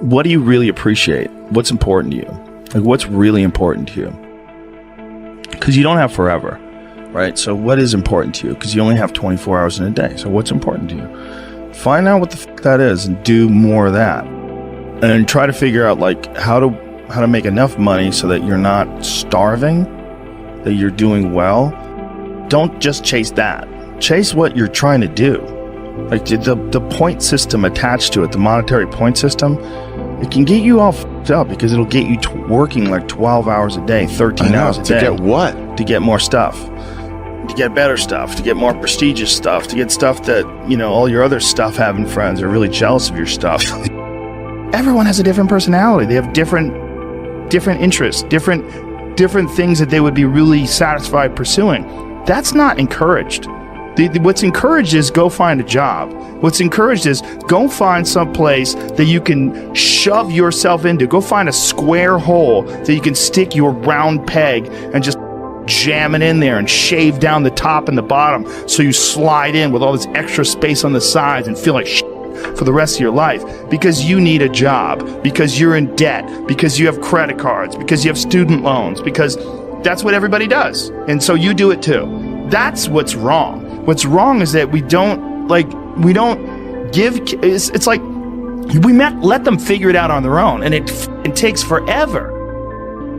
what do you really appreciate? What's important to you? Like, what's really important to you? Because you don't have forever, right? So what is important to you? Because you only have 24 hours in a day. So what's important to you? Find out what the fuck that is and do more of that. And try to figure out like how to make enough money so that you're not starving, that you're doing well. Don't just chase that. Chase what you're trying to do. Like the point system attached to it, the monetary point system, it can get you all fucked up because it'll get you working like 12 hours a day, 13 hours a day. To get what? To get more stuff. To get better stuff, to get more prestigious stuff, to get stuff that, you know, all your other stuff having friends are really jealous of your stuff. Everyone has a different personality. They have different interests, different things that they would be really satisfied pursuing. That's not encouraged. What's encouraged is go find a job. What's encouraged is go find some place that you can shove yourself into. Go find a square hole that you can stick your round peg and just jam it in there and shave down the top and the bottom so you slide in with all this extra space on the sides and feel like shit for the rest of your life because you need a job, because you're in debt, because you have credit cards, because you have student loans, because that's what everybody does. And so you do it too. That's what's wrong. What's wrong is that we don't give, it's like let them figure it out on their own, and it takes forever.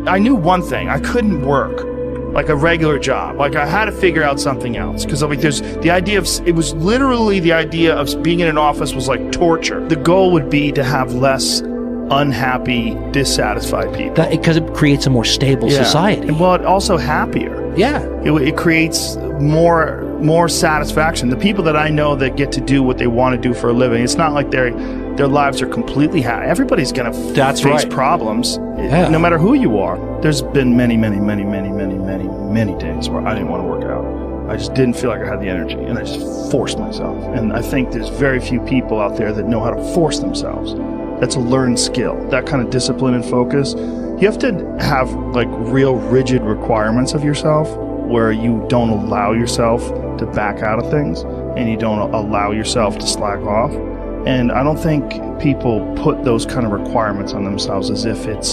I knew one thing, I couldn't work like a regular job. Like I had to figure out something else because like there's the idea of, it was literally the idea of being in an office was like torture. The goal would be to have less unhappy, dissatisfied people. Because it creates a more stable society. And well, also happier. Yeah. It creates more satisfaction. The people that I know that get to do what they want to do for a living, it's not like their lives are completely happy. Everybody's going to face problems, no matter who you are. There's been many days where I didn't want to work out. I just didn't feel like I had the energy, and I just forced myself. And I think there's very few people out there that know how to force themselves. That's a learned skill. That kind of discipline and focus. You have to have like real rigid requirements of yourself where you don't allow yourself to back out of things and you don't allow yourself to slack off. And I don't think people put those kind of requirements on themselves as if it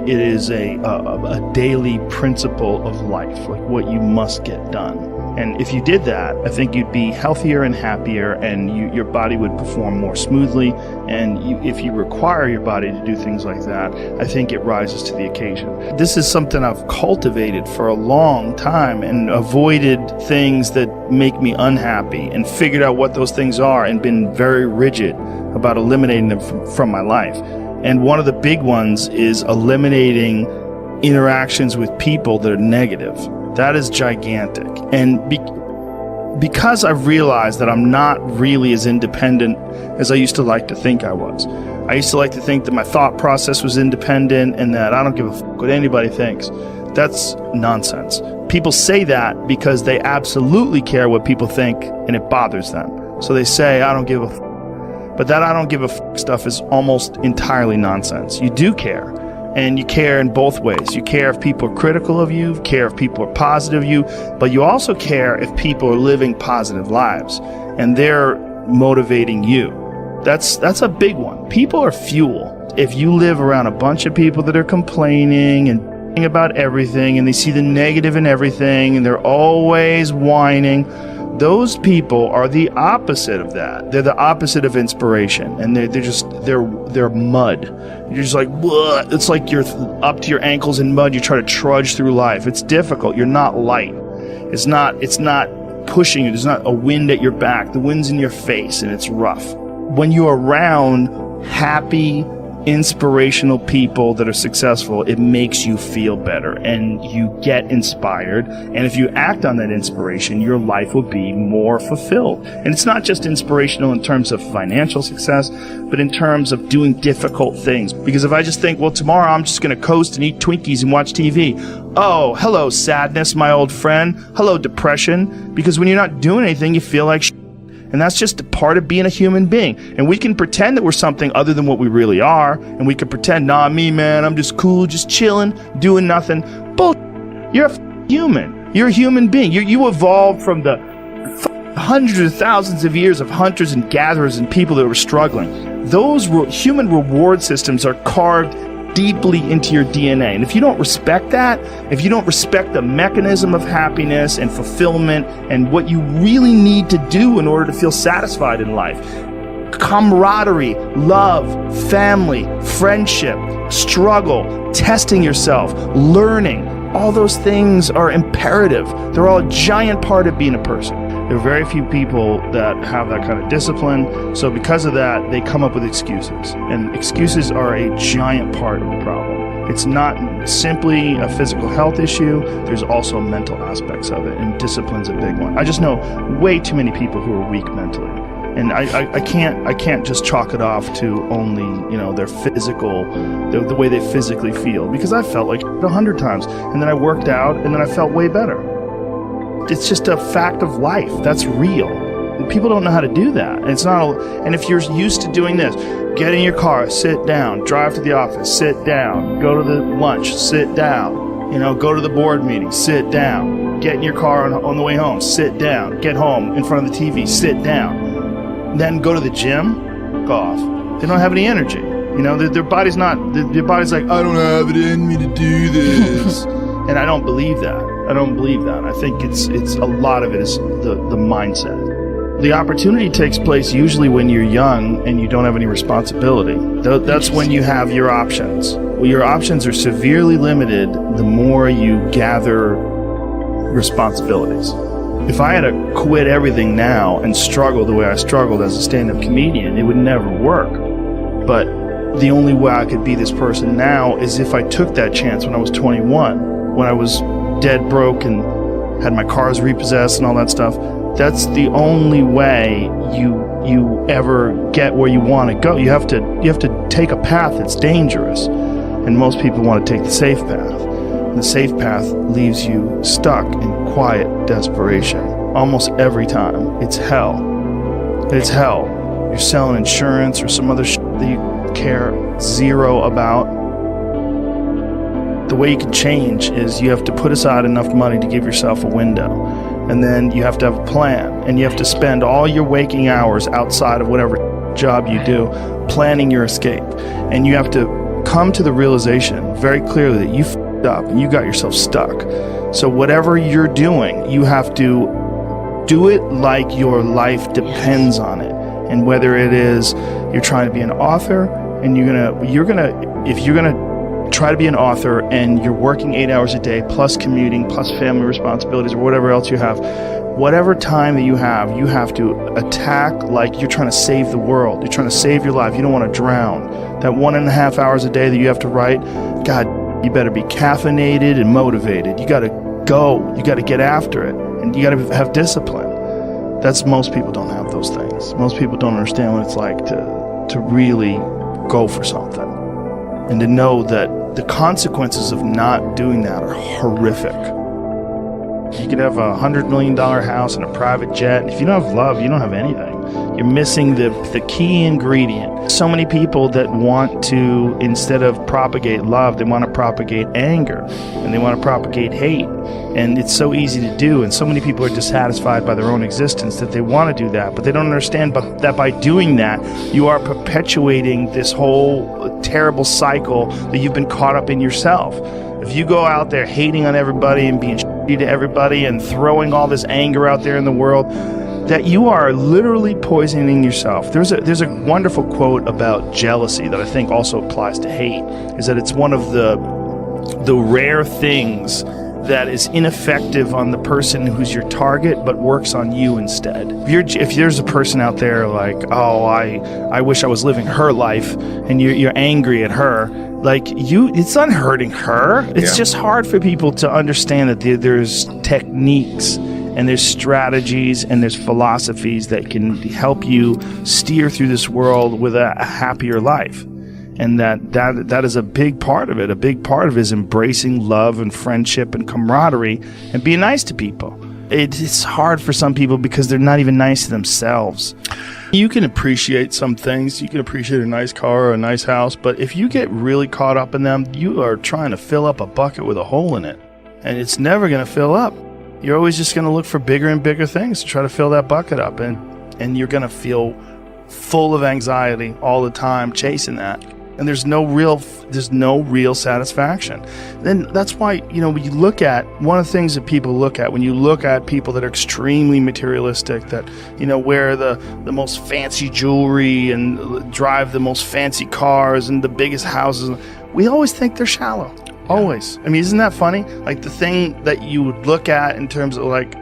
is a daily principle of life, like what you must get done. And if you did that, I think you'd be healthier and happier, and your body would perform more smoothly. And if you require your body to do things like that, I think it rises to the occasion. This is something I've cultivated for a long time and avoided things that make me unhappy and figured out what those things are and been very rigid about eliminating them from my life. And one of the big ones is eliminating interactions with people that are negative. That is gigantic. And because I've realized that I'm not really as independent as I used to like to think I was. I used to like to think that my thought process was independent and that I don't give a fuck what anybody thinks. That's nonsense. People say that because they absolutely care what people think and it bothers them. So they say, I don't give a fuck. But that I don't give a fuck stuff is almost entirely nonsense. You do care. And you care in both ways. You care if people are critical of you, care if people are positive of you, but you also care if people are living positive lives and they're motivating you. That's a big one. People are fuel. If you live around a bunch of people that are complaining and about everything and they see the negative in everything and they're always whining, those people are the opposite of that. They're the opposite of inspiration, and they're mud. You're just like, what? It's like you're up to your ankles in mud. You try to trudge through life. It's difficult. You're not light. It's not pushing you. There's not a wind at your back. The wind's in your face, and it's rough. When you're around happy, inspirational people that are successful, it makes you feel better and you get inspired. And if you act on that inspiration, your life will be more fulfilled. And it's not just inspirational in terms of financial success, but in terms of doing difficult things. Because if I just think, well, tomorrow I'm just going to coast and eat Twinkies and watch TV. Oh, hello, sadness, my old friend. Hello, depression. Because when you're not doing anything, you feel like shit. And that's just a part of being a human being. And we can pretend that we're something other than what we really are. And we can pretend, nah, me, man, I'm just cool, just chilling, doing nothing. Bull. You're a human. You're a human being. You evolved from the hundreds of thousands of years of hunters and gatherers and people that were struggling. Those human reward systems are carved deeply into your DNA. And if you don't respect that, if you don't respect the mechanism of happiness and fulfillment and what you really need to do in order to feel satisfied in life, camaraderie, love, family, friendship, struggle, testing yourself, learning, all those things are imperative. They're all a giant part of being a person. There are very few people that have that kind of discipline. So because of that, they come up with excuses. And excuses are a giant part of the problem. It's not simply a physical health issue. There's also mental aspects of it. And discipline's a big one. I just know way too many people who are weak mentally. And I can't just chalk it off to only, their physical, the way they physically feel. Because I felt like 100 times. And then I worked out and then I felt way better. It's just a fact of life. That's real. People don't know how to do that. And it's not. And if you're used to doing this, get in your car, sit down, drive to the office, sit down, go to the lunch, sit down, go to the board meeting, sit down, get in your car on the way home, sit down, get home in front of the TV, sit down, then go to the gym, go off. They don't have any energy. Their body's like, I don't have it in me to do this. And I don't believe that. I think it's a lot of it is the mindset. The opportunity takes place usually when you're young and you don't have any responsibility. That's when you have your options. Well, your options are severely limited the more you gather responsibilities. If I had to quit everything now and struggle the way I struggled as a stand-up comedian, it would never work. But the only way I could be this person now is if I took that chance when I was 21, when I was dead broke and had my cars repossessed and all that stuff. That's the only way you ever get where you want to go. You have to take a path that's dangerous, and most people want to take the safe path. And the safe path leaves you stuck in quiet desperation. Almost every time, it's hell. It's hell. You're selling insurance or some other shit that you care zero about. The way you can change is you have to put aside enough money to give yourself a window. And then you have to have a plan. And you have to spend all your waking hours outside of whatever job you do planning your escape. And you have to come to the realization very clearly that you f***ed up and you got yourself stuck. So whatever you're doing, you have to do it like your life depends on it. And whether it is you're trying to be an author and if you're gonna try to be an author and you're working 8 hours a day plus commuting plus family responsibilities or whatever else you have, whatever time that you have to attack like you're trying to save the world. You're trying to save your life. You don't want to drown. That 1.5 hours a day that you have to write, God, you better be caffeinated and motivated. You got to go. You got to get after it. And you got to have discipline. Most people don't have those things. Most people don't understand what it's like to really go for something. And to know that the consequences of not doing that are horrific. You could have a $100 million house and a private jet. If you don't have love, you don't have anything. You're missing the key ingredient. So many people that want to, instead of propagate love, they want to propagate anger and they want to propagate hate. And it's so easy to do. And so many people are dissatisfied by their own existence that they want to do that. But they don't understand that by doing that, you are perpetuating this whole terrible cycle that you've been caught up in yourself. If you go out there hating on everybody and being shitty to everybody and throwing all this anger out there in the world, that you are literally poisoning yourself. There's a wonderful quote about jealousy that I think also applies to hate, is that it's one of the rare things that is ineffective on the person who's your target but works on you instead. If there's a person out there like, oh, I wish I was living her life, and you're angry at her, like it's not hurting her. It's just hard for people to understand that there's techniques and there's strategies and there's philosophies that can help you steer through this world with a happier life. And that is a big part of it. A big part of it is embracing love and friendship and camaraderie and being nice to people. It's hard for some people because they're not even nice to themselves. You can appreciate some things. You can appreciate a nice car or a nice house, but if you get really caught up in them, you are trying to fill up a bucket with a hole in it, and it's never going to fill up. You're always just going to look for bigger and bigger things to try to fill that bucket up, and you're going to feel full of anxiety all the time, chasing that. And there's no real satisfaction. Then that's why, when you look at, one of the things that people look at, when you look at people that are extremely materialistic, that, wear the most fancy jewelry and drive the most fancy cars and the biggest houses, we always think they're shallow. Always. I mean, isn't that funny? Like the thing that you would look at in terms of like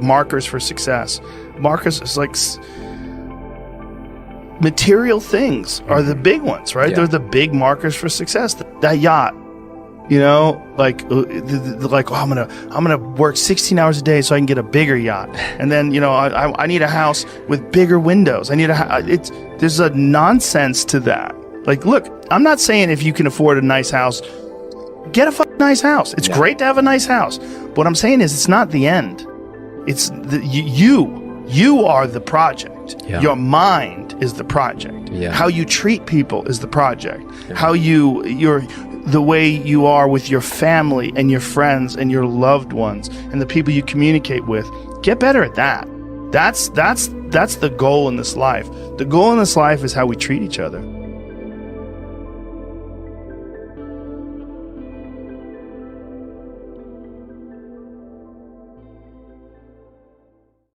markers for success. Markers is like material things are the big ones, right? Yeah. They're the big markers for success. That yacht, like I'm gonna work 16 hours a day so I can get a bigger yacht, and then I need a house with bigger windows. There's a nonsense to that. Like, look, I'm not saying if you can afford a nice house, get a nice house. It's great to have a nice house. But what I'm saying is, it's not the end. It's you are the project. Yeah. Your mind is the project. Yeah. How you treat people is the project. Yeah. How the way you are with your family and your friends and your loved ones and the people you communicate with. Get better at that. That's the goal in this life. The goal in this life is how we treat each other.